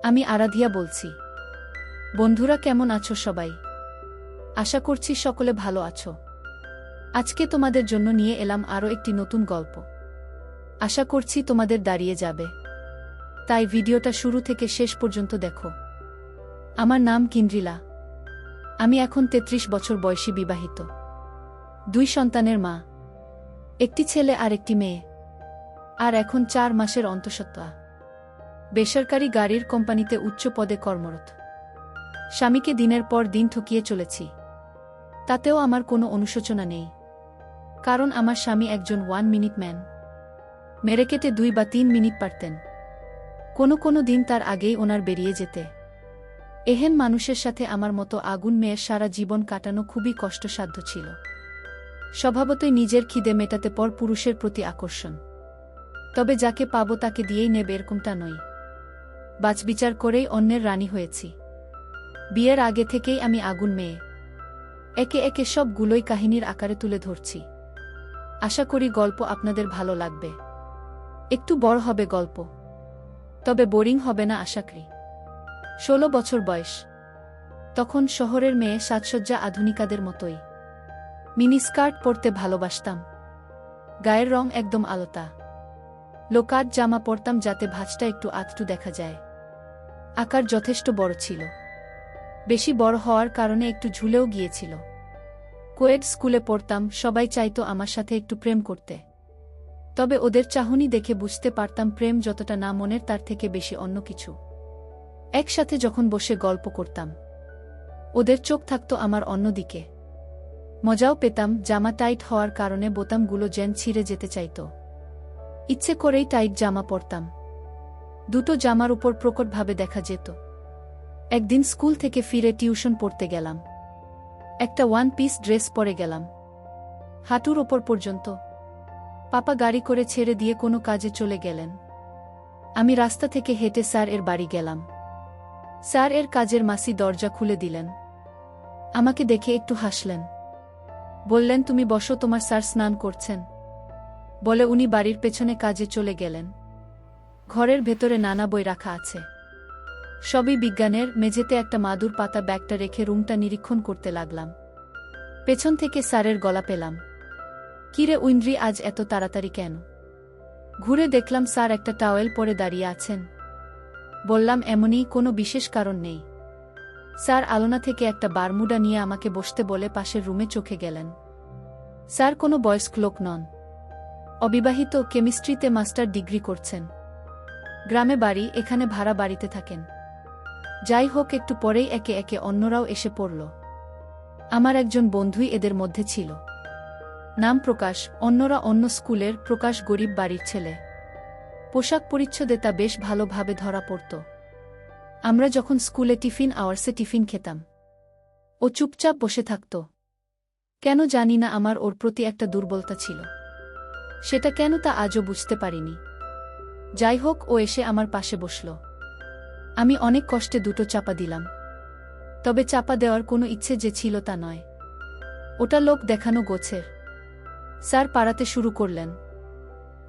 আমি আরাধিয়া বলছি। বন্ধুরা, কেমন আছো সবাই? আশা করছি সকলে ভালো আছো। আজকে তোমাদের জন্য নিয়ে এলাম আরও একটি নতুন গল্প। আশা করছি তোমাদের দাঁড়িয়ে যাবে, তাই ভিডিওটা শুরু থেকে শেষ পর্যন্ত দেখো। আমার নাম কিন্দ্রিলা। আমি এখন ৩৩ বছর বয়সী, বিবাহিত, 2 সন্তানের মা, একটি ছেলে আর একটি মেয়ে, আর এখন 4 মাসের অন্তঃসত্ত্বা। বেসরকারি গাড়ির কোম্পানিতে উচ্চ পদে কর্মরত। স্বামীকে দিনের পর দিন ঠকিয়ে চলেছি, তাতেও আমার কোনো অনুশোচনা নেই, কারণ আমার স্বামী একজন 1 মিনিট ম্যান। মেরে কেটে 2 বা 3 মিনিট পারতেন, কোনো দিন তার আগেই ওনার বেরিয়ে যেতে। এহেন মানুষের সাথে আমার মতো আগুন মেয়ের সারা জীবন কাটানো খুবই কষ্টসাধ্য ছিল। স্বভাবতই নিজের খিদে মেটাতে পর পুরুষের প্রতি আকর্ষণ, তবে যাকে পাবো তাকে দিয়েই নেবে এরকমটা নই। বাছবিচার করেই অন্যের রানী হয়েছি। বিয়ের আগে থেকেই আমি আগুন মেয়ে। একে একে সবগুলোই কাহিনীর আকারে তুলে ধরছি। আশা করি গল্প আপনাদের ভালো লাগবে। একটু বড় হবে গল্প, তবে বোরিং হবে না আশা করি। 16 বছর বয়স। তখন শহরের মেয়ে, সাজসজ্জা আধুনিকাদের মতোই। মিনিস্কার্ট পরতে ভালোবাসতাম, গায়ের রং একদম আলতা। লোকাট জামা পরতাম যাতে ভাঁজটা একটু আধটু দেখা যায়। আকার যথেষ্ট বড় ছিল, বেশি বড় হওয়ার কারণে একটু ঝুলেও গিয়েছিল। কোয়েড স্কুলে পড়তাম, সবাই চাইতো আমার সাথে একটু প্রেম করতে, তবে ওদের চাহনি দেখে বুঝতে পারতাম প্রেম যতটা না মনের তার থেকে বেশি অন্য কিছু। একসাথে যখন বসে গল্প করতাম, ওদের চোখ থাকতো আমার অন্যদিকে। মজাও পেতাম, জামা টাইট হওয়ার কারণে বোতামগুলো যেন ছিঁড়ে যেতে চাইত। ইচ্ছে করেই টাইট জামা পরতাম, দুটো জামার উপর প্রকটভাবে দেখা যেত। একদিন স্কুল থেকে ফিরে টিউশন পড়তে গেলাম। একটা 1 পিস ড্রেস পরে গেলাম, হাঁটুর ওপর পর্যন্ত। পাপা গাড়ি করে ছেড়ে দিয়ে কোনো কাজে চলে গেলেন। আমি রাস্তা থেকে হেঁটে স্যার এর বাড়ি গেলাম। স্যার এর কাজের মাসি দরজা খুলে দিলেন। আমাকে দেখে একটু হাসলেন, বললেন, তুমি বসো, তোমার স্যার স্নান করছেন। বলে উনি বাড়ির পেছনে কাজে চলে গেলেন। ঘরের ভেতরে নানা বই রাখা আছে, সবই বিজ্ঞানের। মেঝেতে একটা মাদুর পাতা ব্যাগটা রেখে রুমটা নিরীক্ষণ করতে লাগলাম। পেছন থেকে স্যারের গলা পেলাম, কিরে উইন্দ্রি, আজ এত তাড়াতাড়ি কেন? ঘুরে দেখলাম স্যার একটা টাওয়েল পরে দাঁড়িয়ে আছেন। বললাম, এমনই, কোনো বিশেষ কারণ নেই। স্যার আলনা থেকে একটা বারমুডা নিয়ে আমাকে বসতে বলে পাশের রুমে চোখে গেলেন। স্যার কোনো বয়স্ক লোক নন, অবিবাহিত, কেমিস্ট্রিতে মাস্টার ডিগ্রি করছেন। গ্রামে বাড়ি, এখানে ভাড়া বাড়িতে থাকেন। যাই হোক, একটু পরেই একে একে অন্যরাও এসে পড়ল। আমার একজন বন্ধুই এদের মধ্যে ছিল, নাম প্রকাশ। অন্যরা অন্য স্কুলের, প্রকাশ গরিব বাড়ির ছেলে। পোশাক পরিচ্ছদে তা বেশ ভালোভাবে ধরা পড়ত। আমরা যখন স্কুলে টিফিন আওয়ার্সে টিফিন খেতাম, ও চুপচাপ বসে থাকত। কেন জানি না, আমার ওর প্রতি একটা দুর্বলতা ছিল। সেটা কেন তা আজও বুঝতে পারিনি। যাই হোক, ও এসে আমার পাশে বসল। আমি অনেক কষ্টে দুটো চাপা দিলাম, তবে চাপা দেওয়ার কোনো ইচ্ছে যে ছিল তা নয়। ওটা লোক দেখানো গোছের। স্যার পাড়াতে শুরু করলেন।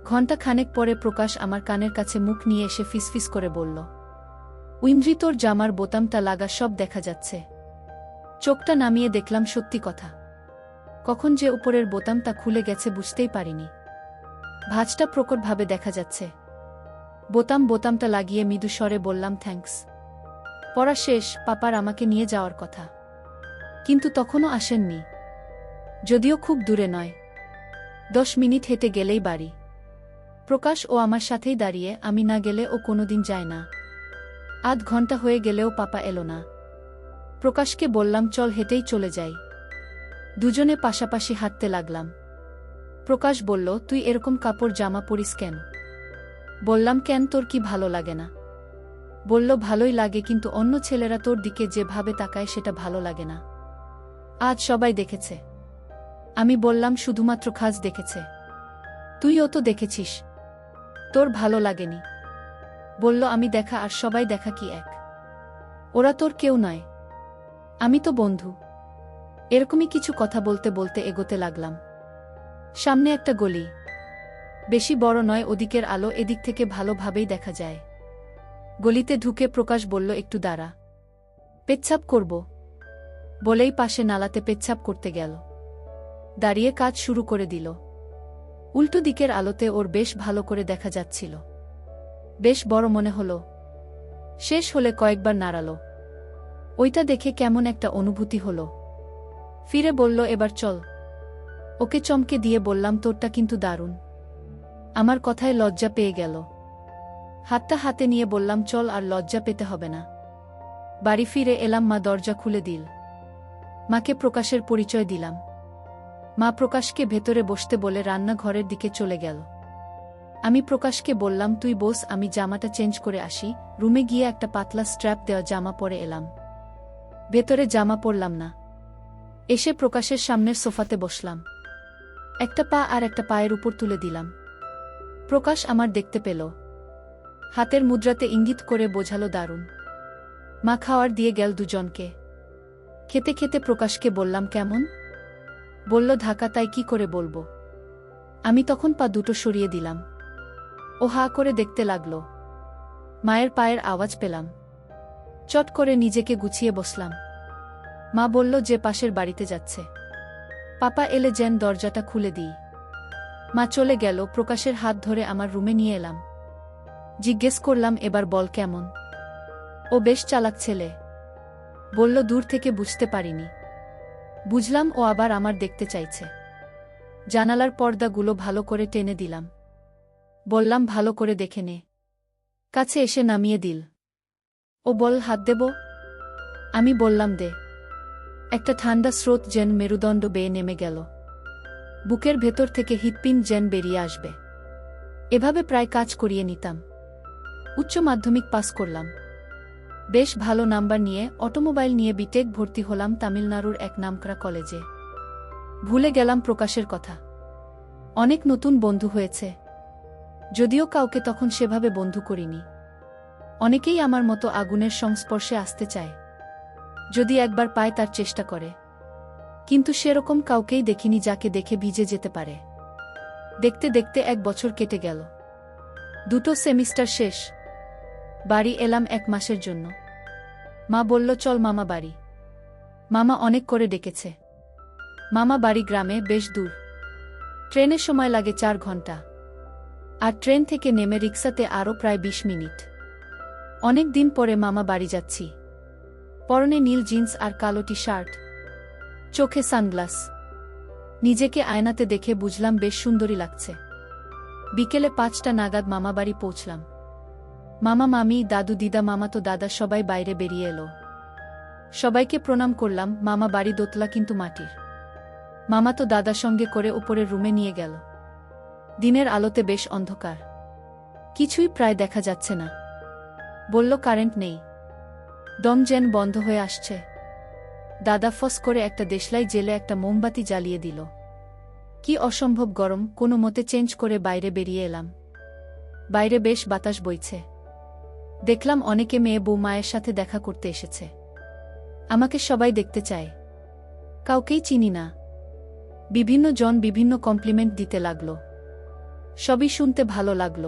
ঘণ্টা খানেক পরে প্রকাশ আমার কানের কাছে মুখ নিয়ে এসে ফিসফিস করে বলল, উইন্দ্রি, তোর জামার বোতামটা লাগা সব দেখা যাচ্ছে। চোখটা নামিয়ে দেখলাম সত্যি কথা। কখন যে উপরের বোতামটা খুলে গেছে বুঝতেই পারিনি। ভাঁজটা প্রকটভাবে দেখা যাচ্ছে। বোতামটা লাগিয়ে মৃদু স্বরে বললাম, থ্যাঙ্কস। পড়া শেষ, পাপার আমাকে নিয়ে যাওয়ার কথা, কিন্তু তখনও আসেননি। যদিও খুব দূরে নয়, 10 মিনিট হেঁটে গেলেই বাড়ি। প্রকাশ ও আমার সাথেই দাঁড়িয়ে, আমি না গেলে ও কোনোদিন যায় না। আধ ঘন্টা হয়ে গেলেও পাপা এলো না। প্রকাশকে বললাম, চল হেঁটেই চলে যাই। দুজনে পাশাপাশি হাঁটতে লাগলাম। প্রকাশ বলল, তুই এরকম কাপড় জামা পরিস কেন? বললাম, কেন, তোর কি ভালো লাগে না? বলল, ভালোই লাগে, কিন্তু অন্য ছেলেরা তোর দিকে যেভাবে তাকায় সেটা ভালো লাগে না। আজ সবাই দেখেছে। আমি বললাম, শুধুমাত্র খাজ দেখেছে, তুইও তো দেখেছিস, তোর ভালো লাগেনি? বলল, আমি দেখা আর সবাই দেখা কি এক? ওরা তোর কেউ নয়, আমি তো বন্ধু। এরকমই কিছু কথা বলতে বলতে এগোতে লাগলাম। সামনে একটা গলি, বেশি বড় নয়, ওদিকের আলো এদিক থেকে ভালোভাবেই দেখা যায়। গলিতে ঢুকে প্রকাশ বলল, একটু দাঁড়া, পেচ্ছাপ করব। বলেই পাশে নালাতে পেচ্ছাপ করতে গেল। দাঁড়িয়ে কাজ শুরু করে দিল। উল্টো দিকের আলোতে ওর বেশ ভালো করে দেখা যাচ্ছিল। বেশ বড় মনে হল। শেষ হলে কয়েকবার নাড়াল। ওইটা দেখে কেমন একটা অনুভূতি হল। ফিরে বলল, এবার চল। ওকে চমকে দিয়ে বললাম, তোরটা কিন্তু দারুণ। আমার কথায় লজ্জা পেয়ে গেল। হাতটা হাতে নিয়ে বললাম, চল, আর লজ্জা পেতে হবে না। বাড়ি ফিরে এলাম, মা দরজা খুলে দিল। মাকে প্রকাশের পরিচয় দিলাম। মা প্রকাশকে ভেতরে বসতে বলে রান্নাঘরের দিকে চলে গেল। আমি প্রকাশকে বললাম, তুই বস, আমি জামাটা চেঞ্জ করে আসি। রুমে গিয়ে একটা পাতলা স্ট্র্যাপ দেওয়া জামা পরে এলাম। ভেতরে জামা পরলাম না। এসে প্রকাশের সামনের সোফাতে বসলাম। একটা পা আর একটা পায়ের উপর তুলে দিলাম। প্রকাশ আমার দেখতে পেল। হাতের মুদ্রাতে ইঙ্গিত করে বোঝালো, দারুণ। মা খাওয়ার দিয়ে গেল দুজনকে। খেতে খেতে প্রকাশকে বললাম, কেমন? বলল, ঢাকা। তাই কি করে বলবো? আমি তখন পা দুটো সরিয়ে দিলাম। ও হা করে দেখতে লাগল। মায়ের পায়ের আওয়াজ পেলাম। চট করে নিজেকে গুছিয়ে বসলাম। মা বলল যে পাশের বাড়িতে যাচ্ছে। পাপা এলে যেন দরজাটা খুলে দিই। মা চলে গেল। প্রকাশের হাত ধরে আমার রুমে নিয়ে এলাম। জিজ্ঞেস করলাম, এবার বল কেমন? ও বেশ চালাক ছেলে। বলল, দূর থেকে বুঝতে পারিনি। বুঝলাম ও আবার আমার দেখতে চাইছে। জানালার পর্দাগুলো ভালো করে টেনে দিলাম। বললাম, ভালো করে দেখে নে। কাছে এসে নামিয়ে দিল। ও বল, হাত দেব? আমি বললাম, দে। একটা ঠান্ডা স্রোত যেন মেরুদণ্ড বেয়ে নেমে গেল। বুকের ভেতর থেকে হৃৎপিণ্ড যেন বেরিয়ে আসবে। এভাবে প্রায় কাজ করিয়ে নিতাম। উচ্চ মাধ্যমিক পাস করলাম। বেশ ভালো নাম্বার নিয়ে অটোমোবাইল নিয়ে বিটেক ভর্তি হলাম তামিলনাড়ুর এক নামকরা কলেজে। ভুলে গেলাম প্রকাশের কথা। অনেক নতুন বন্ধু হয়েছে, যদিও কাউকে তখন সেভাবে বন্ধু করিনি। অনেকেই আমার মতো আগুনের সংস্পর্শে আসতে চায়, যদি একবার পায় তার চেষ্টা করে। কিন্তু সেরকম কাউকেই দেখিনি যাকে দেখে ভিজে যেতে পারে। দেখতে দেখতে 1 বছর কেটে গেল। 2টো সেমিস্টার শেষ। বাড়ি এলাম 1 মাসের জন্য। মা বলল, চল মামা বাড়ি। মামা অনেক করে ডেকেছে। মামা বাড়ি গ্রামে, বেশ দূর। ট্রেনের সময় লাগে 4 ঘন্টা। আর ট্রেন থেকে নেমে রিক্সাতে আরও প্রায় 20 মিনিট। অনেক দিন পরে মামা বাড়ি যাচ্ছি। পরনে নীল জিন্স আর কালো টি শার্ট, চোখে সানগ্লাস। নিজেকে আয়নাতে দেখে বুঝলাম বেশ সুন্দরী লাগছে। বিকেলে 5টা নাগাদ মামা বাড়ি পৌঁছলাম। মামা, মামি, দাদু, দিদা, মামাতো দাদা সবাই বাইরে বেরিয়ে এলো। সবাইকে প্রণাম করলাম। মামা বাড়ি দোতলা কিন্তু মাটির। মামাতো দাদা সঙ্গে করে উপরের রুমে নিয়ে গেল। দিনের আলোতে বেশ অন্ধকার, কিছুই প্রায় দেখা যাচ্ছে না। বলল, কারেন্ট নেই, দম যেন বন্ধ হয়ে আসছে। দাদা ফস করে একটা দেশলাই জেলে একটা মোমবাতি জ্বালিয়ে দিল। কি অসম্ভব গরম। কোনো মতে চেঞ্জ করে বাইরে বেরিয়ে এলাম। বাইরে বেশ বাতাস বইছে। দেখলাম অনেকে মেয়ে বউ মায়ের সাথে দেখা করতে এসেছে। আমাকে সবাই দেখতে চায়। কাউকেই চিনি না। বিভিন্ন জন বিভিন্ন কমপ্লিমেন্ট দিতে লাগল। সবই শুনতে ভালো লাগল।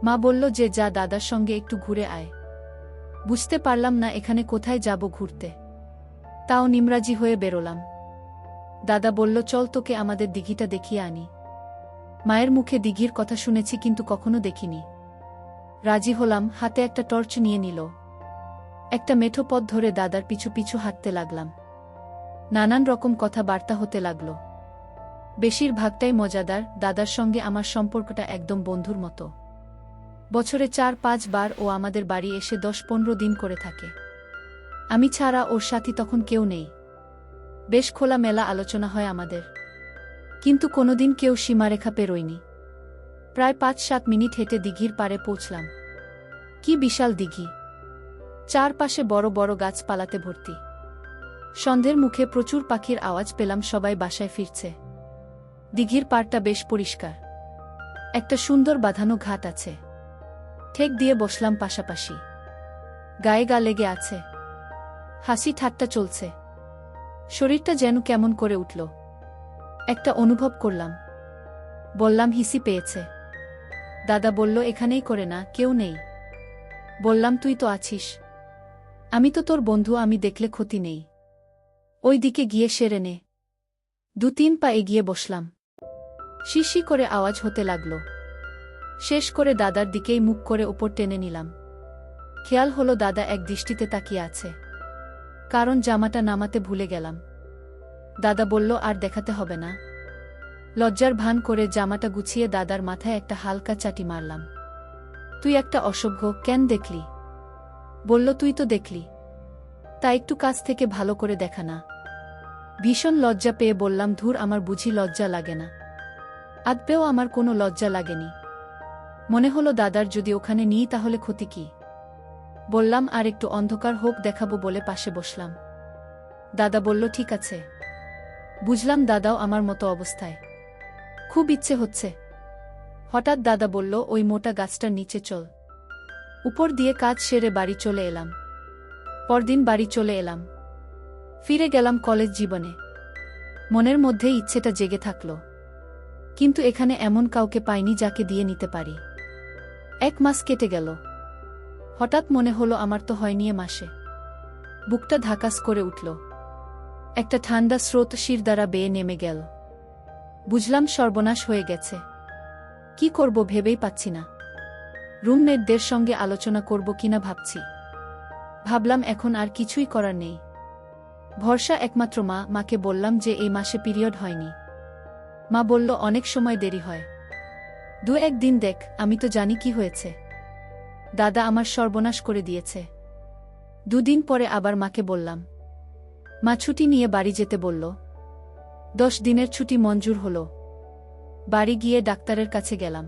মা বলল যে, যা দাদার সঙ্গে একটু ঘুরে আয়। বুঝতে পারলাম না এখানে কোথায় যাব ঘুরতে। তাও নিমরাজি হয়ে বেরোলাম। দাদা বলল, চল তোকে আমাদের দিঘিটা দেখিয়ে আনি। মায়ের মুখে দিঘির কথা শুনেছি কিন্তু কখনো দেখিনি। রাজি হলাম। হাতে একটা টর্চ নিয়ে নিল। একটা মেঠো পথ ধরে দাদার পিছু পিছু হাঁটতে লাগলাম। নানান রকম কথাবার্তা হতে লাগল। বেশিরভাগটাই মজাদার। দাদার সঙ্গে আমার সম্পর্কটা একদম বন্ধুর মতো। বছরে 4-5 বার ও আমাদের বাড়ি এসে 10-15 দিন করে থাকে। আমি ছাড়া ওর সাথী তখন কেউ নেই। বেশ খোলামেলা আলোচনা হয় আমাদের, কিন্তু কোনোদিন কেউ সীমারেখা পেরোয়নি। প্রায় 5-7 মিনিট হেঁটে দিঘির পাড়ে পৌঁছলাম। কি বিশাল দিঘি! চারপাশে বড় বড় গাছপালাতে ভর্তি। সন্ধ্যের মুখে প্রচুর পাখির আওয়াজ পেলাম। সবাই বাসায় ফিরছে। দিঘির পাড়টা বেশ পরিষ্কার। একটা সুন্দর বাঁধানো ঘাট আছে। ঠেক দিয়ে বসলাম পাশাপাশি। গায়ে গা লেগে আছে। হাসি ঠাট্টা চলছে। শরীরটা যেন কেমন করে উঠল। একটা অনুভব করলাম। বললাম, হিসি পেয়েছে। দাদা বলল, এখানেই করে না, কেউ নেই। বললাম, তুই তো আছিস। আমি তো তোর বন্ধু, আমি দেখলে ক্ষতি নেই। ওই দিকে গিয়ে সেরে নে। 2-3 পা এগিয়ে বসলাম। শিশি করে আওয়াজ হতে লাগল। শেষ করে দাদার দিকেই মুখ করে উপর টেনে নিলাম। খেয়াল হলো দাদা এক দৃষ্টিতে তাকিয়ে আছে। কারণ জামাটা নামাতে ভুলে গেলাম। দাদা বলল, আর দেখাতে হবে না। লজ্জার ভান করে জামাটা গুছিয়ে দাদার মাথায় একটা হালকা চাটি মারলাম। তুই একটা অসভ্য, কেন দেখলি? বলল, তুই তো দেখলি। তা একটু কাছ থেকে ভালো করে দেখা না। ভীষণ লজ্জা পেয়ে বললাম, ধুর, আমার বুঝি লজ্জা লাগে না? আদপেও আমার কোনো লজ্জা লাগেনি। মনে হলো দাদার যদি ওখানে নিই তাহলে ক্ষতি কি। বললাম, আর একটু অন্ধকার হোক দেখাবো বলে পাশে বসলাম। দাদা বলল, ঠিক আছে। বুঝলাম দাদাও আমার মতো অবস্থায়। খুব ইচ্ছে হচ্ছে। হঠাৎ দাদা বলল, ওই মোটা গাছটার নিচে চল। উপর দিয়ে কাজ সেরে বাড়ি চলে এলাম। পরদিন বাড়ি চলে এলাম। ফিরে গেলাম কলেজ জীবনে। মনের মধ্যে ইচ্ছেটা জেগে থাকল। কিন্তু এখানে এমন কাউকে পাইনি যাকে দিয়ে নিতে পারি। 1 মাস কেটে গেল। হঠাৎ মনে হলো আমার তো হয়নি এ মাসে। বুকটা ধাকাস করে উঠল। একটা ঠান্ডা স্রোত শির দ্বারা বেয়ে নেমে গেল। বুঝলাম সর্বনাশ হয়ে গেছে। কি করব ভেবেই পাচ্ছি না। রুমমেটদের সঙ্গে আলোচনা করব কিনা ভাবছি। ভাবলাম এখন আর কিছুই করার নেই। ভরসা একমাত্র মা। মাকে বললাম যে এই মাসে পিরিয়ড হয়নি। মা বলল, অনেক সময় দেরি হয়। 2-1 দিন দেখ, আমি তো জানি কি হয়েছে। দাদা আমার সর্বনাশ করে দিয়েছে। 2 দিন পরে আবার মাকে বললাম। মা ছুটি নিয়ে বাড়ি যেতে বলল। 10 দিনের ছুটি মঞ্জুর হলো। বাড়ি গিয়ে ডাক্তারের কাছে গেলাম।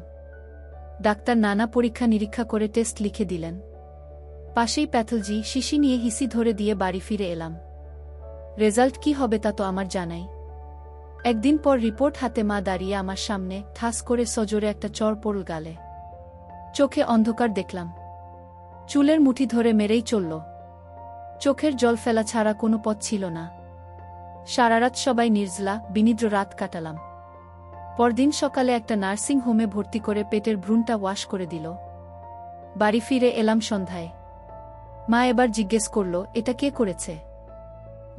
ডাক্তার নানা পরীক্ষা নিরীক্ষা করে টেস্ট লিখে দিলেন। পাশেই প্যাথলজি, শিশি নিয়ে হিসি ধরে দিয়ে বাড়ি ফিরে এলাম। রেজাল্ট কি হবে তা তো আমার জানাই। একদিন পর রিপোর্ট হাতে মা দাঁড়িয়ে আমার সামনে, ঠাস করে সজোরে একটা চড় পড়ল গালে। চোখে অন্ধকার দেখলাম। চুলের মুঠি ধরে মেরেই চলল। চোখের জল ফেলা ছাড়া কোনো পথ ছিল না। সারারাত সবাই নির্জলা বিনিদ্র রাত কাটালাম। পরদিন সকালে একটা নার্সিং হোমে ভর্তি করে পেটের ভ্রূণটা ওয়াশ করে দিল। বাড়ি ফিরে এলাম সন্ধ্যায়। মা এবার জিজ্ঞেস করল, এটা কে করেছে?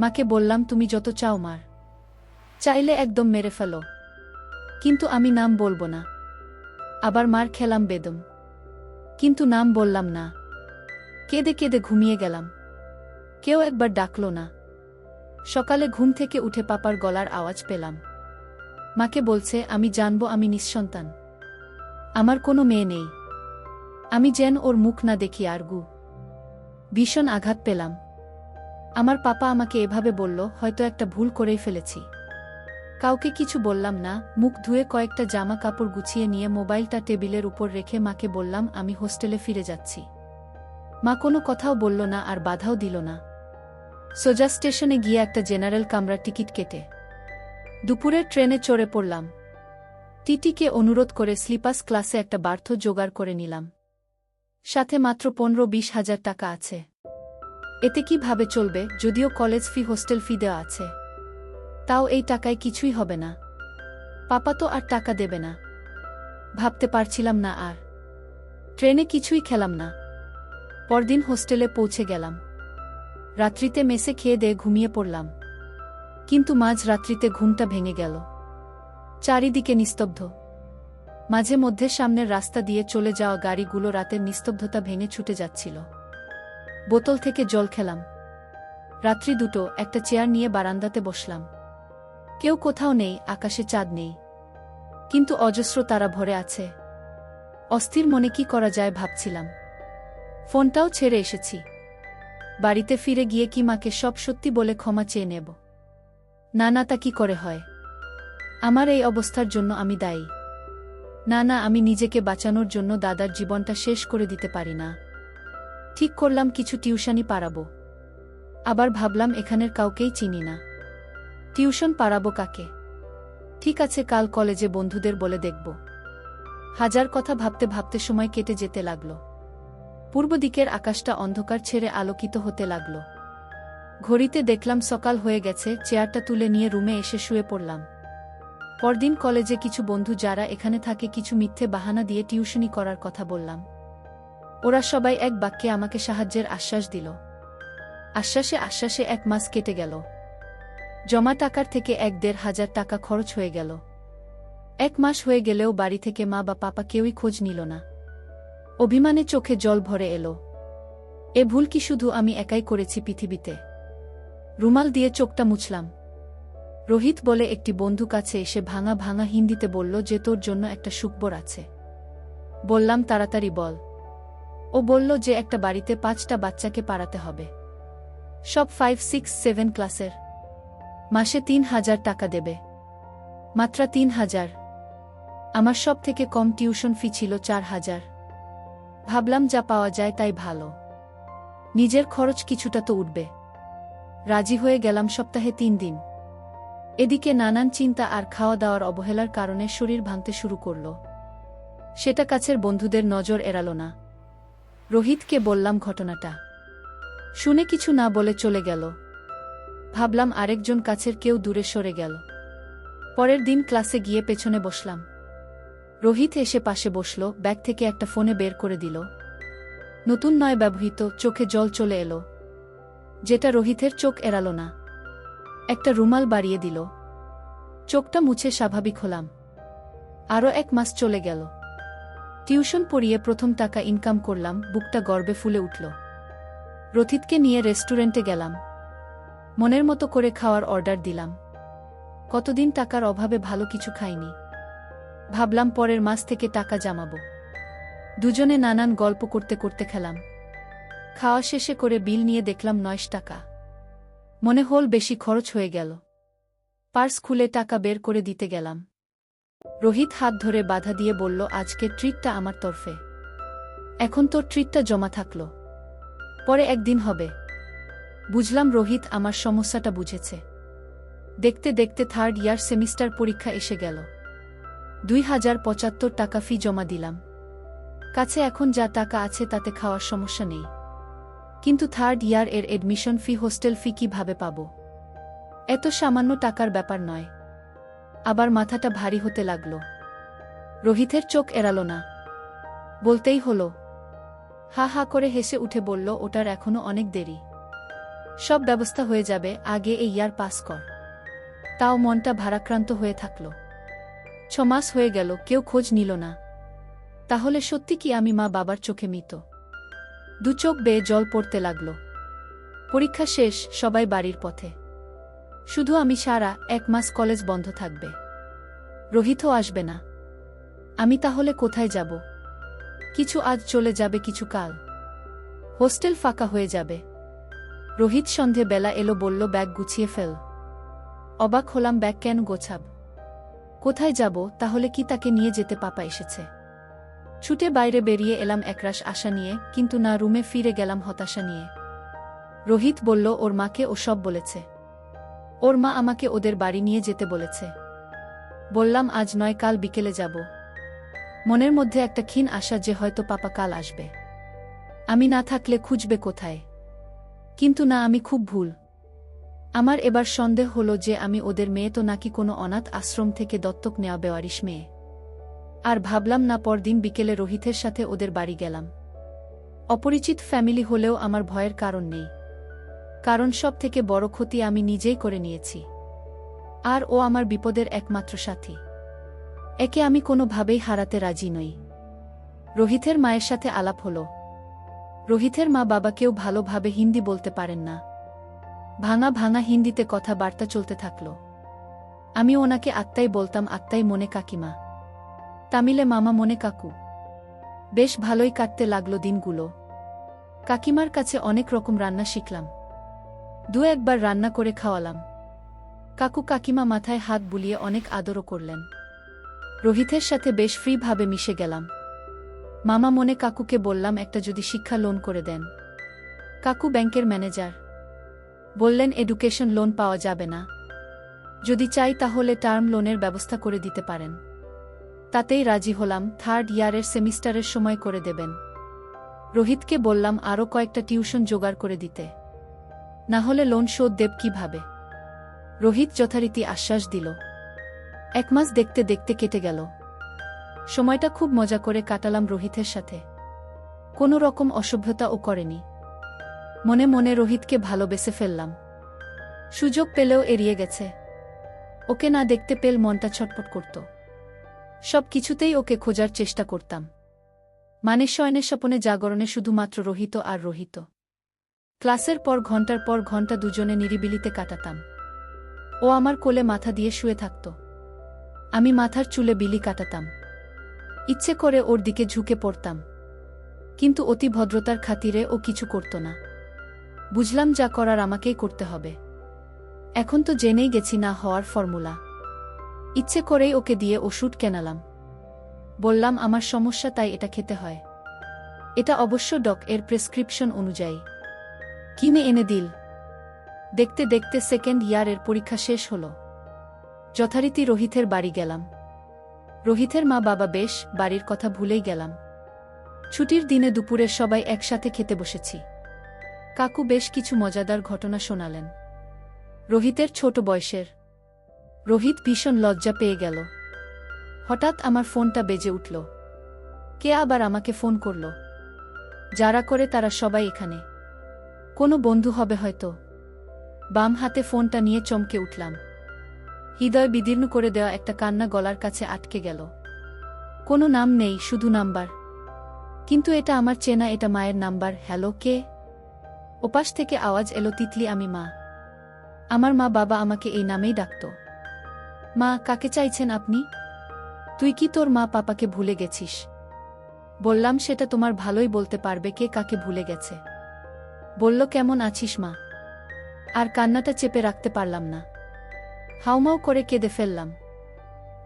মাকে বললাম, তুমি যত চাও মার। চাইলে একদম মেরে ফেলো, কিন্তু আমি নাম বলবো না। আবার মার খেলাম বেদম, কিন্তু নাম বললাম না। কেঁদে কেঁদে ঘুমিয়ে গেলাম। কেউ একবার ডাকল না। সকালে ঘুম থেকে উঠে পাপার গলার আওয়াজ পেলাম। মাকে বলছে, আমি জানবো আমি নিঃসন্তান। আমার কোনো মেয়ে নেই। আমি যেন ওর মুখ না দেখি আর গু। ভীষণ আঘাত পেলাম। আমার পাপা আমাকে এভাবে বলল, হয়তো একটা ভুল করেই ফেলেছি। কাউকে কিছু বললাম না। মুখ ধুয়ে কয়েকটা জামা কাপড় গুছিয়ে নিয়ে মোবাইলটা টেবিলের উপর রেখে মাকে বললাম, আমি হোস্টেলে ফিরে যাচ্ছি। মা কোনো কথাও বলল না আর বাধাও দিল না। সোজা স্টেশনে গিয়ে একটা জেনারেল কামরার টিকিট কেটে দুপুরের ট্রেনে চড়ে পড়লাম। টিটিকে অনুরোধ করে স্লিপার্স ক্লাসে একটা বার্থ জোগাড় করে নিলাম। সাথে মাত্র 15-20 হাজার টাকা আছে। এতে কিভাবে চলবে? যদিও কলেজ ফি, হোস্টেল ফি দেওয়া আছে, তাও এই টাকায় কিছুই হবে না। পাপা তো আর টাকা দেবে না। ভাবতে পারছিলাম না আর। ট্রেনে কিছুই খেলাম না। পরদিন হোস্টেলে পৌঁছে গেলাম। রাত্রিতে মেসে খেয়ে দিয়ে ঘুমিয়ে পড়লাম। কিন্তু মাঝ রাত্রিতে ঘুমটা ভেঙে গেল। চারিদিকে নিস্তব্ধ। মাঝে মধ্যে সামনের রাস্তা দিয়ে চলে যাওয়া গাড়িগুলো রাতের নিস্তব্ধতা ভেঙে ছুটে যাচ্ছিল। বোতল থেকে জল খেলাম। রাত্রি 2টো, একটা চেয়ার নিয়ে বারান্দাতে বসলাম। কেউ কোথাও নেই, আকাশে চাঁদ নেই, কিন্তু অজস্র তারা ভরে আছে। অস্থির মনে কি করা যায় ভাবছিলাম। ফোনটাও ছেড়ে এসেছি। বাড়িতে ফিরে গিয়ে কি মাকে সব সত্যি বলে ক্ষমা চেয়ে নেব? না না, তা কি করে হয়? আমার এই অবস্থার জন্য আমি দায়ী। না না, আমি নিজেকে বাঁচানোর জন্য দাদার জীবনটা শেষ করে দিতে পারি না। ঠিক করলাম কিছু টিউশনি পাড়াবো। আবার ভাবলাম এখানের কাউকেই চিনি না, টিউশন পাড়াবো কাকে? ঠিক আছে, কাল কলেজে বন্ধুদের বলে দেখব। হাজার কথা ভাবতে ভাবতে সময় কেটে যেতে লাগল। পূর্ব দিকের আকাশটা অন্ধকার ছেড়ে আলোকিত হতে লাগল। ঘড়িতে দেখলাম সকাল হয়ে গেছে। চেয়ারটা তুলে নিয়ে রুমে এসে শুয়ে পড়লাম। পরদিন কলেজে কিছু বন্ধু যারা এখানে থাকে কিছু মিথ্যে বাহানা দিয়ে টিউশনি করার কথা বললাম। ওরা সবাই এক বাক্যে আমাকে সাহায্যের আশ্বাস দিল। আশ্বাসে আশ্বাসে 1 মাস কেটে গেল। জমা টাকার থেকে 1,500 টাকা খরচ হয়ে গেল। 1 মাস হয়ে গেলেও বাড়ি থেকে মা বা পাপা কেউই খোঁজ নিল না। অভিমানে চোখে জল ভরে এলো। এ ভুল কি শুধু আমি একাই করেছি পৃথিবীতে? রুমাল দিয়ে চোখটা মুছলাম। রোহিত বলে একটি বন্ধু কাছে এসে ভাঙা ভাঙা হিন্দিতে বলল যে তোর জন্য একটা সুখবর আছে। বললাম তাড়াতাড়ি বল। ও বলল যে একটা বাড়িতে 5টা বাচ্চাকে পাড়াতে হবে, সব 5, 6, 7 ক্লাসের। মাসে 3,000 টাকা দেবে। মাত্র 3,000। আমার সব থেকে কম টিউশন ফি ছিল 4,000। ভাবলাম যা পাওয়া যায় তাই ভালো, নিজের খরচ কিছুটা তো উঠবে। রাজি হয়ে গেলাম সপ্তাহে 3 দিন। এদিকে নানান চিন্তা আর খাওয়া দাওয়ার অবহেলার কারণে শরীর ভাঙতে শুরু করল। সেটা কাছের বন্ধুদের নজর এড়ালো না। রোহিতকে বললাম ঘটনাটা। শুনে কিছু না বলে চলে গেল। ভাবলাম আরেকজন কাছের কেউ দূরে সরে গেল। পরের দিন ক্লাসে গিয়ে পেছনে বসলাম। রোহিত এসে পাশে বসল, ব্যাগ থেকে একটা ফোনে বের করে দিল। নতুন নয়, ব্যবহৃত। চোখে জল চলে এলো, যেটা রোহিতের চোখ এড়ালো না। একটা রুমাল বাড়িয়ে দিল। চোখটা মুছে স্বাভাবিক হলাম। আরও 1 মাস চলে গেল। টিউশন পড়িয়ে প্রথম টাকা ইনকাম করলাম, বুকটা গর্বে ফুলে উঠল। রথিতকে নিয়ে রেস্টুরেন্টে গেলাম। মনের মতো করে খাওয়ার অর্ডার দিলাম। কতদিন টাকার অভাবে ভালো কিছু খাইনি। ভাবলাম পরের মাস থেকে টাকা জমাবো। দুজনে নানান গল্প করতে করতে খেলাম। খাওয়া শেষে করে বিল নিয়ে দেখলাম 9 টাকা। মনে হল বেশি খরচ হয়ে গেল। পার্স খুলে টাকা বের করে দিতে গেলাম। রোহিত হাত ধরে বাধা দিয়ে বলল, আজকের ট্রিটটা আমার তরফে। এখন তোর ট্রিটটা জমা থাকলো, পরে একদিন হবে। বুঝলাম রোহিত আমার সমস্যাটা বুঝেছে। দেখতে দেখতে 3rd ইয়ার সেমিস্টার পরীক্ষা এসে গেল। 2,075 টাকা ফি জমা দিলাম। কাছে এখন যা টাকা আছে তাতে খাওয়ার সমস্যা নেই। কিন্তু 3rd ইয়ার এর এডমিশন ফি, হোস্টেল ফি কিভাবে পাব? এত সামান্য টাকার ব্যাপার নয়। আবার মাথাটা ভারী হতে লাগল। রোহিতের চোখ এড়ালো না। বলতেই হলো। হা হা করে হেসে উঠে বলল, ওটার এখনো অনেক দেরি। সব ব্যবস্থা হয়ে যাবে, আগে এই ইয়ার পাস কর। তাও মনটা ভারাক্রান্ত হয়ে থাকল। 6 মাস হয়ে গেল, কেউ খোঁজ নিল না। তাহলে সত্যি কি আমি মা বাবার চোখে মৃত? 2 চোখ বেয়ে জল পড়তে লাগল। পরীক্ষা শেষ, সবাই বাড়ির পথে। শুধু আমি সারা 1 মাস কলেজ বন্ধ থাকবে। রোহিতও আসবে না। আমি তাহলে কোথায় যাব? কিছু আজ চলে যাবে, কিছু কাল। হোস্টেল ফাঁকা হয়ে যাবে। রোহিত সন্ধে বেলা এলো, বলল ব্যাগ গুছিয়ে ফেল। অবাক হলাম, ব্যাগ কেন গোছাব? কোথায় যাব? তাহলে কি তাকে নিয়ে যেতে পাপা এসেছে? ছুটে বাইরে বেরিয়ে এলাম একরাশ আশা নিয়ে, কিন্তু না, রুমে ফিরে গেলাম হতাশা নিয়ে। রোহিত বলল ওর মাকে ও সব বলেছে। ওর মা আমাকে ওদের বাড়ি নিয়ে যেতে বলেছে। বললাম আজ নয়, কাল বিকেলে যাব। মনের মধ্যে একটা ক্ষীণ আশা যে হয়তো পাপা কাল আসবে। আমি না থাকলে খুঁজবে কোথায়? কিন্তু না, আমি খুব ভুল। আমার এবার সন্দেহ হলো যে আমি ওদের মেয়ে তো নাকি কোনো অনাথ আশ্রম থেকে দত্তক নেওয়া বেওয়ারিশ মেয়ে। আর ভাবলাম না, পরদিন বিকেলে রোহিতের সাথে ওদের বাড়ি গেলাম। অপরিচিত ফ্যামিলি হলেও আমার ভয়ের কারণ নেই, কারণ সব থেকে বড় ক্ষতি আমি নিজেই করে নিয়েছি। আর ও আমার বিপদের একমাত্র সাথী। একে আমি কোনোভাবেই হারাতে রাজি নই। রোহিতের মায়ের সাথে আলাপ হলো। রোহিতের মা বাবা কেউ ভালোভাবে হিন্দি বলতে পারেন না। ভাঙা ভাঙা হিন্দিতে কথাবার্তা চলতে থাকল। আমি ওনাকে আত্মাই বলতাম, আত্মাই মনে কাকিমা, তামিলে মামা মনে কাকু। বেশ ভালোই কাটতে লাগলো দিনগুলো। কাকিমার কাছে অনেক রকম রান্না শিখলাম। 2-1 বার রান্না করে খাওয়ালাম। কাকু কাকিমা মাথায় হাত বুলিয়ে অনেক আদরও করলেন। রোহিতের সাথে বেশ ফ্রিভাবে মিশে গেলাম। মামা মনে কাকুকে বললাম একটা যদি শিক্ষা লোন করে দেন। কাকু ব্যাংকের ম্যানেজার, বললেন এডুকেশন লোন পাওয়া যাবে না, যদি চাই তাহলে টার্ম লোনের ব্যবস্থা করে দিতে পারেন। তাতেই রাজি হলাম। 3rd ইয়ারের সেমিস্টারের সময় করে দেবেন। রোহিতকে বললাম আরও কয়েকটা টিউশন জোগাড় করে দিতে, না হলে লোন শোধ দেব কিভাবে। রোহিত যথারীতি আশ্বাস দিল। 1 মাস দেখতে দেখতে কেটে গেল। সময়টা খুব মজা করে কাটালাম রোহিতের সাথে। কোনো রকম অসভ্যতাও করেনি। মনে মনে রোহিতকে ভালোবেসে ফেললাম। সুযোগ পেলেও এড়িয়ে গেছে। ওকে না দেখতে পেল মনটা ছটফট করত। সব কিছুতেই ওকে খোঁজার চেষ্টা করতাম। মানে শয়নের স্বপনে জাগরণে শুধুমাত্র রোহিত আর রোহিত। ক্লাসের পর ঘন্টা দুজনে নিরিবিলিতে কাটাতাম। ও আমার কোলে মাথা দিয়ে শুয়ে থাকত। আমি মাথার চুলে বিলি কাটাতাম। ইচ্ছে করে ওর দিকে ঝুঁকে পড়তাম। কিন্তু অতি ভদ্রতার খাতিরে ও কিছু করত না। বুঝলাম যা করার আমাকেই করতে হবে। এখন তো জেনেই গেছি না হওয়ার ফর্মুলা। ইচ্ছে করেই ওকে দিয়ে ওষুধ কেনালাম। বললাম আমার সমস্যা তাই এটা খেতে হয়। এটা অবশ্য এর প্রেসক্রিপশন অনুযায়ী। কিনে এনে দিল। দেখতে দেখতে সেকেন্ড ইয়ারের পরীক্ষা শেষ হলো। যথারীতি রোহিতের বাড়ি গেলাম। রোহিতের মা বাবা বেশ, বাড়ির কথা ভুলেই গেলাম। ছুটির দিনে দুপুরে সবাই একসাথে খেতে বসেছি। কাকু বেশ কিছু মজাদার ঘটনা শোনালেন। রোহিতের ছোট বয়সের। রোহিত ভীষণ লজ্জা পেয়ে গেল। হঠাৎ আমার ফোনটা বেজে উঠল। কে আবার আমাকে ফোন করল? যারা করে তারা সবাই এখানে। কোনো বন্ধু হবে হয়তো। বাম হাতে ফোনটা নিয়ে চমকে উঠলাম। হৃদয় বিদীর্ণ করে দেওয়া একটা কান্না গলার কাছে আটকে গেল। কোনো নাম নেই, শুধু নাম্বার। কিন্তু এটা আমার চেনা, এটা মায়ের নাম্বার। হ্যালো, কে? ওপাশ থেকে আওয়াজ এলো, তিতলি, আমি মা। আমার মা বাবা আমাকে এই নামেই ডাকত। মা, কাকে চাইছেন আপনি? তুই কি তোর মা পাপাকে ভুলে গেছিস? বললাম সেটা তোমার ভালোই বলতে পারবে কে কাকে ভুলে গেছে। বলল, কেমন আছিস মা? আর কান্নাটা চেপে রাখতে পারলাম না। হাউমাউ করে কেঁদে ফেললাম।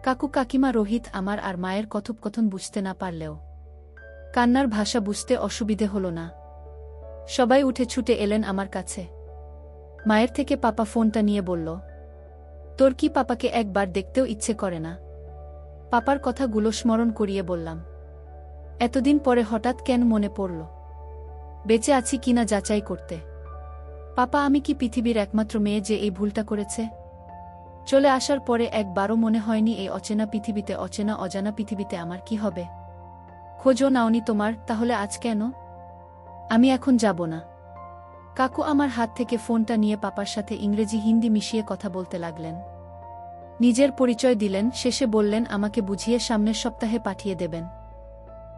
কাকু কাকিমা রোহিত আমার আর মায়ের কথোপকথন বুঝতে না পারলেও কান্নার ভাষা বুঝতে অসুবিধে হলো না। সবাই উঠে ছুটে এলেন আমার কাছে। মায়ের থেকে পাপা ফোনটা নিয়ে বলল, তোর কি পাপাকে একবার দেখতেও ইচ্ছে করে না? পাপার কথাগুলো স্মরণ করিয়ে বললাম। এতদিন পরে হঠাৎ কেন মনে পড়ল বেঁচে আছি কিনা যাচাই করতে। পাপা, আমি কি পৃথিবীর একমাত্র মেয়ে যে এই ভুলটা করেছে? চলে আসার পরে একবারও মনে হয়নি এই অচেনা পৃথিবীতে, অচেনা অজানা পৃথিবীতে আমার কি হবে? খোঁজও নাওনি তোমার, তাহলে আজ কেন? আমি এখন যাব না। কাকু আমার হাত থেকে ফোনটা নিয়ে পাপার সাথে ইংরেজি হিন্দি মিশিয়ে কথা বলতে লাগলেন। নিজের পরিচয় দিলেন, শেষে বললেন আমাকে বুঝিয়ে সামনের সপ্তাহে পাঠিয়ে দেবেন।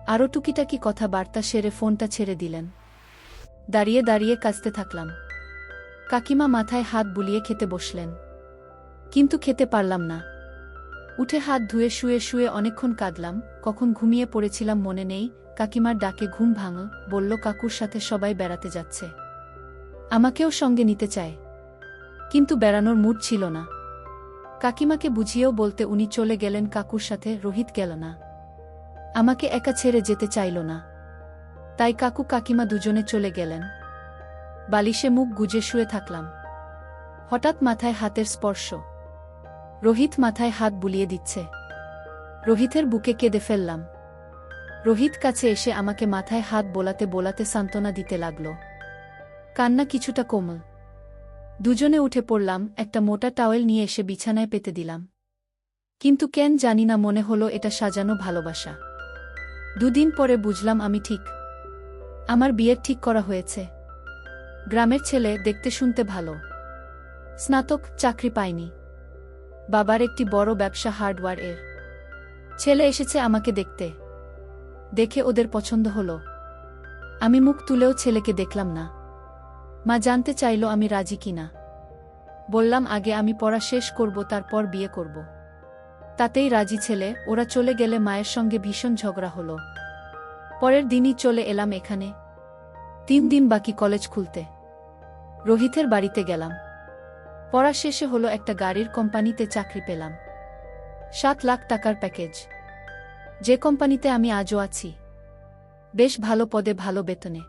আরও টুকিটাকি কথাবার্তা সেরে ফোনটা ছেড়ে দিলেন। দাঁড়িয়ে দাঁড়িয়ে কাঁদতে থাকলাম। কাকিমা মাথায় হাত বুলিয়ে খেতে বসলেন। কিন্তু খেতে পারলাম না। উঠে হাত ধুয়ে শুয়ে শুয়ে অনেকক্ষণ কাঁদলাম। কখন ঘুমিয়ে পড়েছিলাম মনে নেই। কাকিমার ডাকে ঘুম ভাঙল। বলল, কাকুর সাথে সবাই বেড়াতে যাচ্ছে, আমাকেও সঙ্গে নিতে চায়। কিন্তু বেড়ানোর মুড ছিল না। কাকিমাকে বুঝিয়েও বলতে উনি চলে গেলেন কাকুর সাথে, রোহিত গেল না। আমাকে একা ছেড়ে যেতে চাইল না। তাই কাকু কাকিমা দুজনে চলে গেলেন। বালিশে মুখ গুজে শুয়ে থাকলাম। হঠাৎ মাথায় হাতের স্পর্শ। রোহিত মাথায় হাত বুলিয়ে দিচ্ছে। রোহিতের বুকে কেঁদে ফেললাম। রোহিত কাছে এসে আমাকে মাথায় হাত বোলাতে বোলাতে সান্ত্বনা দিতে লাগল। কান্না কিছুটা কোমল। দুজনে উঠে পড়লাম। একটা মোটা টাওয়েল নিয়ে এসে বিছানায় পেতে দিলাম। কিন্তু কেন জানি না মনে হলো এটা সাজানো ভালোবাসা। দুদিন পরে বুঝলাম আমি ঠিক। আমার বিয়ের ঠিক করা হয়েছে। গ্রামের ছেলে, দেখতে শুনতে ভালো, স্নাতক, চাকরি পায়নি। বাবার একটি বড় ব্যবসা হার্ডওয়্যার এর। ছেলে এসেছে আমাকে দেখতে। দেখে ওদের পছন্দ হলো। আমি মুখ তুলেও ছেলেকে দেখলাম না। মা জানতে চাইল আমি রাজি কিনা। বললাম আগে আমি পড়া শেষ করব, তারপর বিয়ে করব। তাতেই রাজি ছেলে। ওরা চলে গেলে মায়ের সঙ্গে ভীষণ ঝগড়া হলো। পরের দিনই চলে এলাম এখানে। 3 দিন বাকি কলেজ খুলতে। রোহিতের বাড়িতে গেলাম। পড়া শেষে হলো একটা গাড়ির কোম্পানিতে চাকরি পেলাম। 7 লাখ টাকার প্যাকেজ। যে কোম্পানিতে আমি আজও আছি। বেশ ভালো পদে, ভালো বেতনে।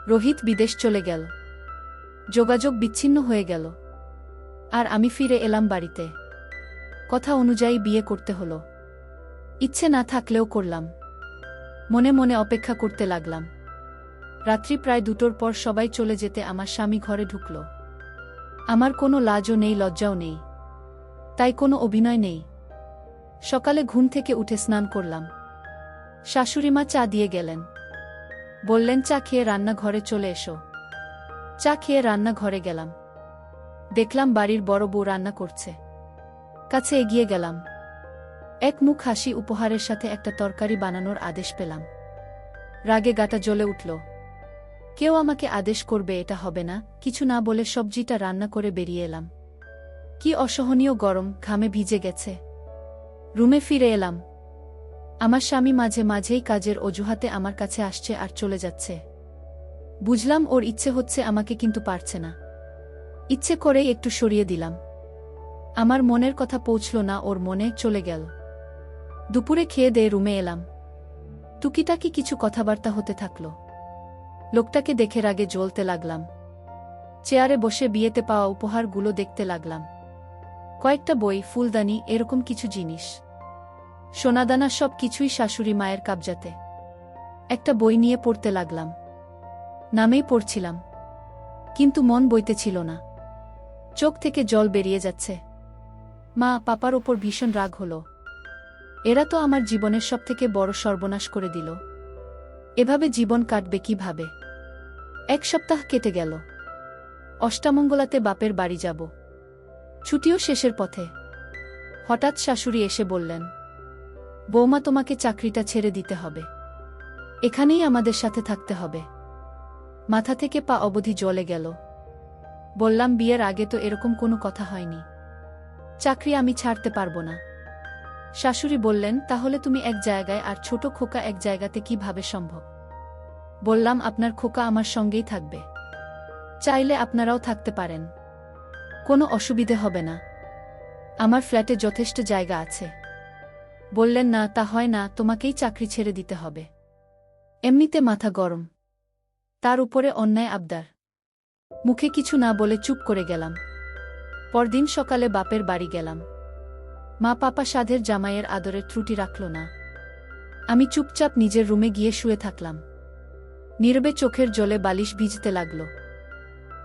রোহিত বিদেশ চলে গেল। যোগাযোগ বিচ্ছিন্ন হয়ে গেল। আর আমি ফিরে এলাম বাড়িতে। কথা অনুযায়ী বিয়ে করতে হলো। ইচ্ছে না থাকলেও করলাম। মনে মনে অপেক্ষা করতে লাগলাম। রাত্রি প্রায় 2টোর পর সবাই চলে যেতে আমার স্বামী ঘরে ঢুকল। আমার কোনো লাজও নেই, লজ্জাও নেই। তাই কোনো অভিনয় নেই। সকালে ঘুম থেকে উঠে স্নান করলাম। শাশুড়িমা চা দিয়ে গেলেন। বললেন চা খেয়ে রান্নাঘরে চলে এসো। চা খেয়ে রান্নাঘরে গেলাম। দেখলাম বাড়ির বড় বউ রান্না করছে। কাছে এগিয়ে গেলাম। এক মুখ হাসি উপহারের সাথে একটা তরকারি বানানোর আদেশ পেলাম। রাগে গাটা জ্বলে উঠল। কেউ আমাকে আদেশ করবে এটা হবে না। কিছু না বলে সবজিটা রান্না করে বেরিয়ে এলাম। কি অসহনীয় গরম, ঘামে ভিজে গেছে। রুমে ফিরে এলাম। আমার স্বামী মাঝে মাঝেই কাজের অজুহাতে আমার কাছে আসছে আর চলে যাচ্ছে। বুঝলাম ওর ইচ্ছে হচ্ছে আমাকে, কিন্তু পারছে না। ইচ্ছে করেই একটু সরিয়ে দিলাম। আমার মনের কথা পৌঁছল না ওর মনে, চলে গেল। দুপুরে খেয়ে দিয়ে রুমে এলাম। টুকিটাকি কিছু কথাবার্তা হতে থাকল। লোকটাকে দেখে রাগে জ্বলতে লাগলাম। চেয়ারে বসে বিয়েতে পাওয়া উপহারগুলো দেখতে লাগলাম। কয়েকটা বই, ফুলদানি, এরকম কিছু জিনিস, সোনাদানা, সব কিছুই শাশুড়ি মায়ের কাবজাতে। একটা বই নিয়ে পড়তে লাগলাম। নামেই পড়ছিলাম, কিন্তু মন বইতেছিল না। চোখ থেকে জল বেরিয়ে যাচ্ছে। মা পাপার ওপর ভীষণ রাগ হলো। এরা তো আমার জীবনের সবথেকে বড় সর্বনাশ করে দিল। এভাবে জীবন কাটবে কিভাবে? এক সপ্তাহ কেটে গেল। অষ্টামঙ্গলাতে বাপের বাড়ি যাব। ছুটিও শেষের পথে। হঠাৎ শাশুড়ি এসে বললেন, বৌমা তোমাকে চাকরিটা ছেড়ে দিতে হবে। এখানেই আমাদের সাথে থাকতে হবে। মাথা থেকে পা অবধি জ্বলে গেল। বললাম, বিয়ের আগে তো এরকম কোনো কথা হয়নি। চাকরি আমি ছাড়তে পারবো না। শাশুড়ি বললেন, তাহলে তুমি এক জায়গায় আর ছোট খোকা এক জায়গাতে কিভাবে সম্ভব? বললাম, আপনার খোকা আমার সঙ্গেই থাকবে। চাইলে আপনারাও থাকতে পারেন, কোনো অসুবিধে হবে না। আমার ফ্ল্যাটে যথেষ্ট জায়গা আছে। বললেন, না তা হয় না, তোমাকেই চাকরি ছেড়ে দিতে হবে। এমনিতে মাথা গরম, তার উপরে অন্যায় আবদার। মুখে কিছু না বলে চুপ করে গেলাম। পরদিন সকালে বাপের বাড়ি গেলাম। মা পাপা সাধের জামাইয়ের আদরের ত্রুটি রাখল না। আমি চুপচাপ নিজের রুমে গিয়ে শুয়ে থাকলাম। নীরবে চোখের জলে বালিশ ভিজতে লাগল।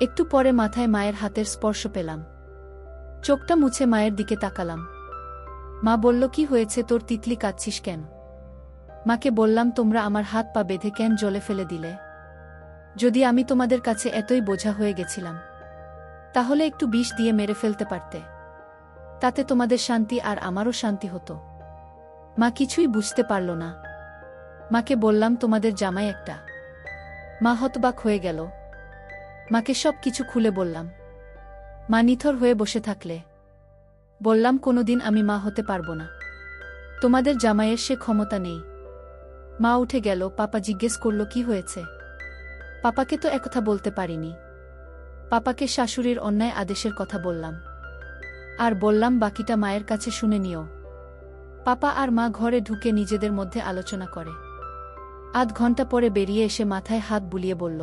একটু পরে মাথায় মায়ের হাতের স্পর্শ পেলাম। চোখটা মুছে মায়ের দিকে তাকালাম। মা বলল, কি হয়েছে তোর, তিতলি কাঁদছিস কেন? মাকে বললাম, তোমরা আমার হাত পা বেঁধে কেন জলে ফেলে দিলে? যদি আমি তোমাদের কাছে এতই বোঝা হয়ে গেছিলাম, তাহলে একটু বিষ দিয়ে মেরে ফেলতে পারতে। তাতে তোমাদের শান্তি আর আমারও শান্তি হতো। মা কিছুই বুঝতে পারল না। মাকে বললাম, তোমাদের জামাই একটা। মা হতবাক হয়ে গেল। মাকে সব কিছু খুলে বললাম। মা নিথর হয়ে বসে থাকলে। বললাম, কোনোদিন আমি মা হতে পারবো না। তোমাদের জামাইয়ের সে ক্ষমতা নেই। মা উঠে গেল। পাপা জিজ্ঞেস করল, কি হয়েছে? পাপাকে তো একথা বলতে পারিনি। পাপাকে শাশুড়ির অন্যায় আদেশের কথা বললাম। আর বললাম, বাকিটা মায়ের কাছে শুনে নিও। পাপা আর মা ঘরে ঢুকে নিজেদের মধ্যে আলোচনা করে। আধ ঘন্টা পরে বেরিয়ে এসে মাথায় হাত বুলিয়ে বলল,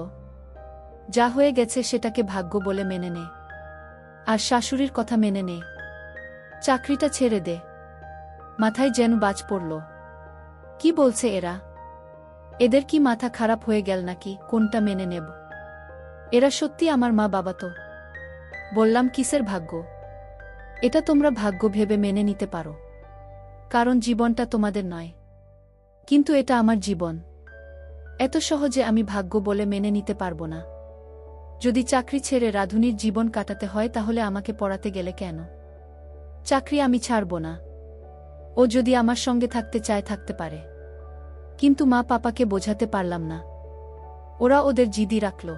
যা হয়ে গেছে সেটাকে ভাগ্য বলে মেনে নে। আর শাশুড়ির কথা মেনে নে। চাকরিটা ছেড়ে দে। মাথায় যেন বাজ পড়ল। কি বলছে এরা? এদের কি মাথা খারাপ হয়ে গেল নাকি? কোনটা মেনে নেব? এরা সত্যি আমার মা বাবা তো? বললাম, কিসের ভাগ্য? এটা তোমরা ভাগ্য ভেবে মেনে নিতে পারো, কারণ জীবনটা তোমাদের নয়। কিন্তু এটা আমার জীবন। এত সহজে আমি ভাগ্য বলে মেনে নিতে পারবো না। যদি চাকরি ছেড়ে রাধুনির জীবন কাটাতে হয়, তাহলে আমাকে পড়াতে গেলে কেন? চাকরি আমি ছাড়ব না। ও যদি আমার সঙ্গে থাকতে চায় থাকতে পারে। কিন্তু মা পাপাকে বোঝাতে পারলাম না। ওরা ওদের জিদি রাখল।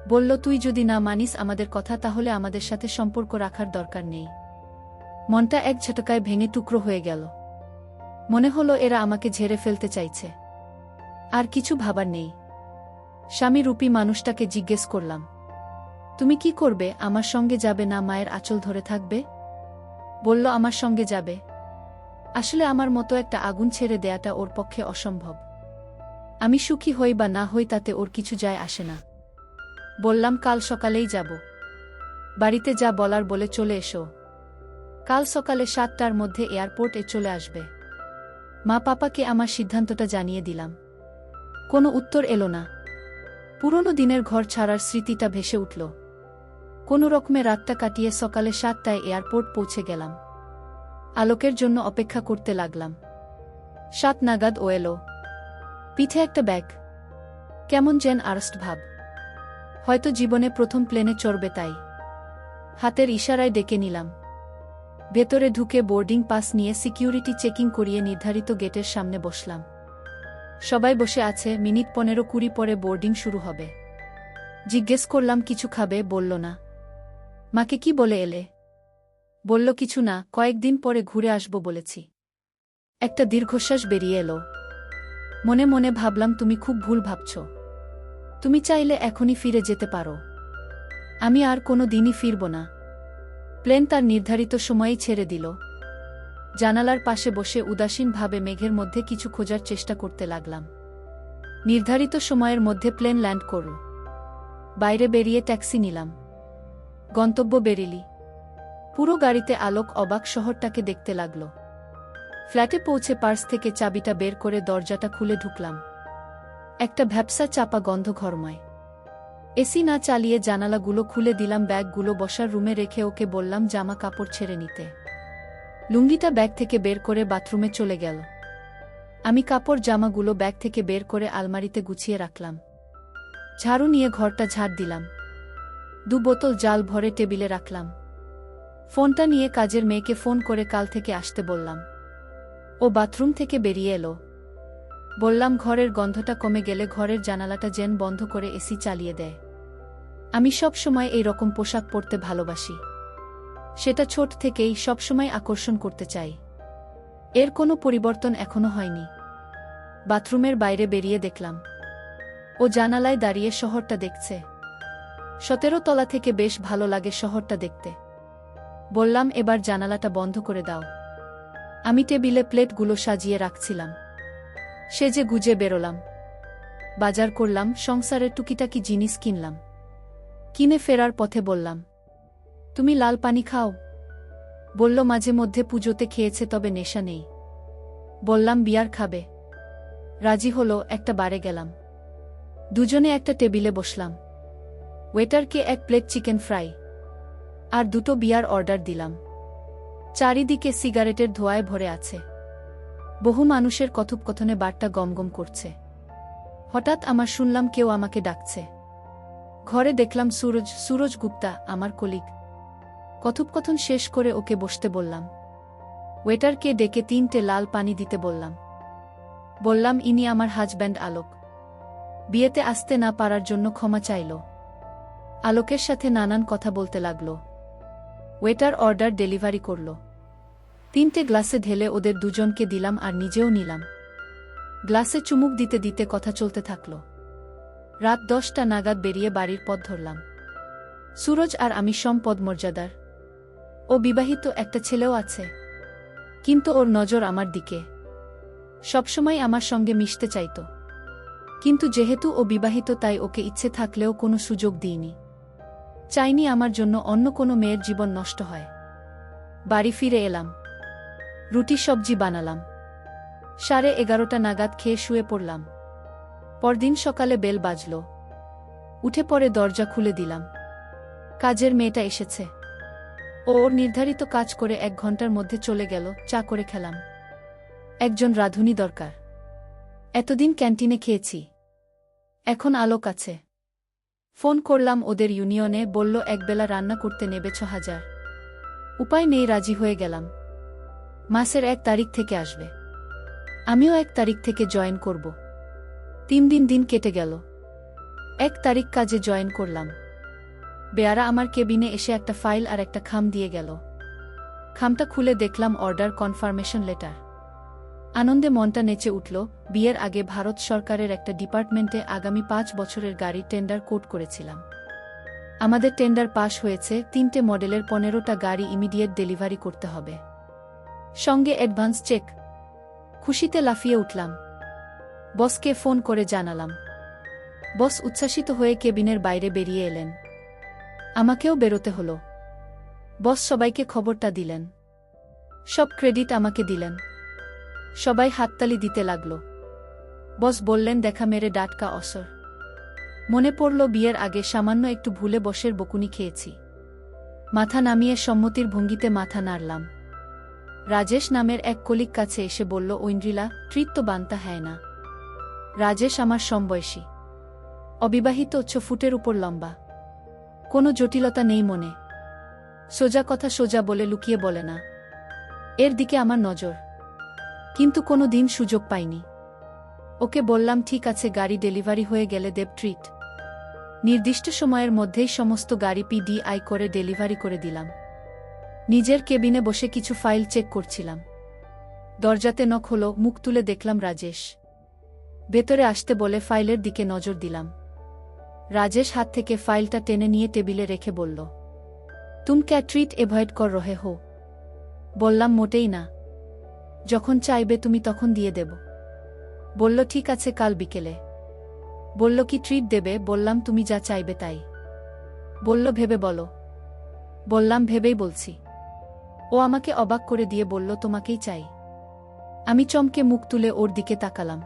বলল, তুই যদি না মানিস আমাদের কথা, তাহলে আমাদের সাথে সম্পর্ক রাখার দরকার নেই। মনটা এক ঝটকায় ভেঙে টুকরো হয়ে গেল। মনে হলো এরা আমাকে ঝেড়ে ফেলতে চাইছে। আর কিছু ভাবার নেই। স্বামী রূপী মানুষটাকে জিজ্ঞেস করলাম, তুমি কি করবে? আমার সঙ্গে যাবে না মায়ের আঁচল ধরে থাকবে? বলল, আমার সঙ্গে যাবে। আসলে আমার মতো একটা আগুন ছেড়ে দেয়াটা ওর পক্ষে অসম্ভব। আমি সুখী হই বা না হই তাতে ওর কিছু যায় আসে না। বললাম, কাল সকালেই যাব। বাড়িতে যা বলার বলে চলে এসো। কাল সকালে 7টার মধ্যে এয়ারপোর্টে চলে আসবে। মা পাপাকে আমার সিদ্ধান্তটা জানিয়ে দিলাম। কোনো উত্তর এলো না। পুরনো দিনের ঘর ছাড়ার স্মৃতিটা ভেসে উঠল। কোনো রকমে রাতটা কাটিয়ে সকালে 7টায় এয়ারপোর্ট পৌঁছে গেলাম। আলোকের জন্য অপেক্ষা করতে লাগলাম। 7 নাগাদ ও এলো। পিঠে একটা ব্যাগ। কেমন যেন আড়ষ্ট ভাব। হয়তো জীবনে প্রথম প্লেনে চড়বে তাই। হাতের ইশারায় ডেকে নিলাম। ভেতরে ঢুকে বোর্ডিং পাস নিয়ে সিকিউরিটি চেকিং করিয়ে নির্ধারিত গেটের সামনে বসলাম। সবাই বসে আছে, মিনিট 15-20 পরে বোর্ডিং শুরু হবে। জিজ্ঞেস করলাম কিছু খাবে, বলল না। মাকে কি বলে এলে? বলল কিছু না, কয়েকদিন পরে ঘুরে আসব বলেছি। একটা দীর্ঘশ্বাস বেরিয়ে এলো। মনে মনে ভাবলাম তুমি খুব ভুল ভাবছ। তুমি চাইলে এখনই ফিরে যেতে পারো। আমি আর কোনো দিনই ফিরব না। প্লেন তার নির্ধারিত সময়েই ছেড়ে দিল। জানালার পাশে বসে উদাসীনভাবে মেঘের মধ্যে কিছু খোঁজার চেষ্টা করতে লাগলাম। নির্ধারিত সময়ের মধ্যে প্লেন ল্যান্ড করল। বাইরে বেরিয়ে ট্যাক্সি নিলাম। গন্তব্য বেরিলি। পুরো গাড়িতে আলোক, অবাক শহরটাকে দেখতে লাগল। ফ্ল্যাটে পৌঁছে পার্স থেকে চাবিটা বের করে দরজাটা খুলে ঢুকলাম। একটা ভ্যাপসা চাপা গন্ধ ঘরময়। এসি না চালিয়ে জানালাগুলো খুলে দিলাম, ব্যাগগুলো বসার রুমে রেখে ওকে বললাম জামা কাপড় ছেড়ে নিতে। লুঙ্গিটা ব্যাগ থেকে বের করে বাথরুমে চলে গেল। আমি কাপড় জামাগুলো ব্যাগ থেকে বের করে আলমারিতে গুছিয়ে রাখলাম। ঝাড়ু নিয়ে ঘরটা ঝাড় দিলাম। 2 বোতল জাল ভরে টেবিলে রাখলাম। ফোনটা নিয়ে কাজের মেয়েকে ফোন করে কাল থেকে আসতে বললাম। ও বাথরুম থেকে বেরিয়ে এলো। বললাম ঘরের গন্ধটা কমে গেলে ঘরের জানালাটা যেন বন্ধ করে এসি চালিয়ে দেয়। আমি সব সময় এই রকম পোশাক পরতে ভালোবাসি। সেটা ছোট থেকেই সবসময় আকর্ষণ করতে চাই। এর কোনো পরিবর্তন এখনো হয়নি। বাথরুমের বাইরে বেরিয়ে দেখলাম ও জানালায় দাঁড়িয়ে শহরটা দেখছে। 17 তলা থেকে বেশ ভালো লাগে শহরটা দেখতে। বললাম এবার জানালাটা বন্ধ করে দাও। আমি টেবিলে প্লেটগুলো সাজিয়ে রাখছিলাম। সেজে গুজে বেরোলাম। বাজার করলাম, সংসারের টুকিটাকি জিনিস কিনলাম। কিনে ফেরার পথে বললাম তুমি লাল পানি খাও? বলল মাঝে মধ্যে পুজোতে খেয়েছে, তবে নেশা নেই। বললাম বিয়ার খাবে? রাজি হলো। একটা বারে গেলাম। দুজনে একটা টেবিলে বসলাম। ওয়েটারকে 1 প্লেট চিকেন ফ্রাই আর 2টো বিয়ার অর্ডার দিলাম। চারিদিকে সিগারেটের ধোঁয়ায় ভরে আছে। বহু মানুষের কথোপকথনে বারটা গমগম করছে। হঠাৎ আমার শুনলাম কেউ আমাকে ডাকছে। ঘরে দেখলাম সুরজ গুপ্তা, আমার কলিগ। কথোপকথন শেষ করে ওকে বসতে বললাম। ওয়েটারকে ডেকে 3টে লাল পানি দিতে বললাম। বললাম ইনি আমার হাজব্যান্ড আলোক। বিয়েতে আসতে না পারার জন্য ক্ষমা চাইল। আলোকের সাথে নানান কথা বলতে লাগল। ওয়েটার অর্ডার ডেলিভারি করল। 3টে গ্লাসে ঢেলে ওদের দুজনকে দিলাম আর নিজেও নিলাম। গ্লাসে চুমুক দিতে দিতে কথা চলতে থাকল। রাত 10টা নাগাদ বেরিয়ে বাড়ির পথ ধরলাম। সুরজ আর আমি সমপদমর্যাদার। ও বিবাহিত, একটা ছেলেও আছে। কিন্তু ওর নজর আমার দিকে। সবসময় আমার সঙ্গে মিশতে চাইত। কিন্তু যেহেতু ও বিবাহিত তাই ওকে ইচ্ছে থাকলেও কোনো সুযোগ দিইনি। চাইনি আমার জন্য অন্য কোনো মেয়ের জীবন নষ্ট হয়। বাড়ি ফিরে এলাম। রুটি সবজি বানালাম। 11:30 নাগাদ খেয়ে শুয়ে পড়লাম। পরদিন সকালে বেল বাজল। উঠে পড়ে দরজা খুলে দিলাম। কাজের মেয়েটা এসেছে। ওর নির্ধারিত কাজ করে 1 ঘন্টার মধ্যে চলে গেল। চা করে খেলাম। একজন রাঁধুনি দরকার। এতদিন ক্যান্টিনে খেয়েছি। এখন আলোক আছে। ফোন করলাম ওদের ইউনিয়নে, বলল একবেলা রান্না করতে নেবে 6000। উপায় নেই, রাজি হয়ে গেলাম। মাসের 1 তারিখ থেকে আসবে। আমিও 1 তারিখ থেকে জয়েন করব। 3 দিন কেটে গেল। 1 তারিখ কাজে জয়েন করলাম। বেয়ারা আমার কেবিনে এসে একটা ফাইল আর একটা খাম দিয়ে গেল। খামটা খুলে দেখলাম অর্ডার কনফার্মেশন লেটার। আনন্দে মনটা নেচে উঠল। বিয়ের আগে ভারত সরকারের একটা ডিপার্টমেন্টে আগামী 5 বছরের গাড়ি টেন্ডার কোড করেছিলাম। আমাদের টেন্ডার পাস হয়েছে। 3টে মডেলের 15টা গাড়ি ইমিডিয়েট ডেলিভারি করতে হবে। সঙ্গে অ্যাডভান্স চেক। খুশিতে লাফিয়ে উঠলাম। বসকে ফোন করে জানালাম। বস উচ্ছ্বাসিত হয়ে কেবিনের বাইরে বেরিয়ে এলেন। আমাকেও বেরোতে হলো। বস সবাইকে খবরটা দিলেন। সব ক্রেডিট আমাকে দিলেন। সবাই হাততালি দিতে লাগল। বস বললেন দেখা মেরে ডাটকা অসর। মনে পড়ল বিয়ের আগে সামান্য একটু ভুলে বসের বকুনি খেয়েছি। মাথা নামিয়ে সম্মতির ভঙ্গিতে মাথা নাড়লাম। রাজেশ নামের এক কলিগ কাছে এসে বলল ঐন্দ্রিলা, ট্রিট তো বানতা হ্যায় না। রাজেশ আমার সমবয়সী। অবিবাহিত 6 ফুটের উপর লম্বা। কোনো জটিলতা নেই মনে। সোজা কথা সোজা বলে লুকিয়ে বলে না। এর দিকে আমার নজর। কিন্তু কোনো দিন সুযোগ পাইনি। ওকে বললাম ঠিক আছে, গাড়ি ডেলিভারি হয়ে গেলে দেব ট্রিট। নির্দিষ্ট সময়ের মধ্যেই সমস্ত গাড়ি PDI করে ডেলিভারি করে দিলাম। নিজের কেবিনে বসে কিছু ফাইল চেক করছিলাম। দরজাতে নক হলো, মুখ তুলে দেখলাম রাজেশ। ভেতরে আসতে বলে ফাইলের দিকে নজর দিলাম। রাজেশ হাত থেকে ফাইলটা টেনে নিয়ে টেবিলে রেখে বলল, তুম ক্যা ট্রিট এভয়েড কর রহে হো? বললাম মোটেই না। যখন চাইবে তুমি তখন দিয়ে দেব। বলল ঠিক আছে, কাল বিকেলে। বলল কি ট্রিট দেবে? বললাম তুমি যা চাইবে তাই। বলল ভেবে বলো। বললাম ভেবেই বলছি। ও আমাকে অবাক করে দিয়ে বলল তোমাকেই চাই। আমি চমকে মুখ তুলে ওর দিকে তাকালাম।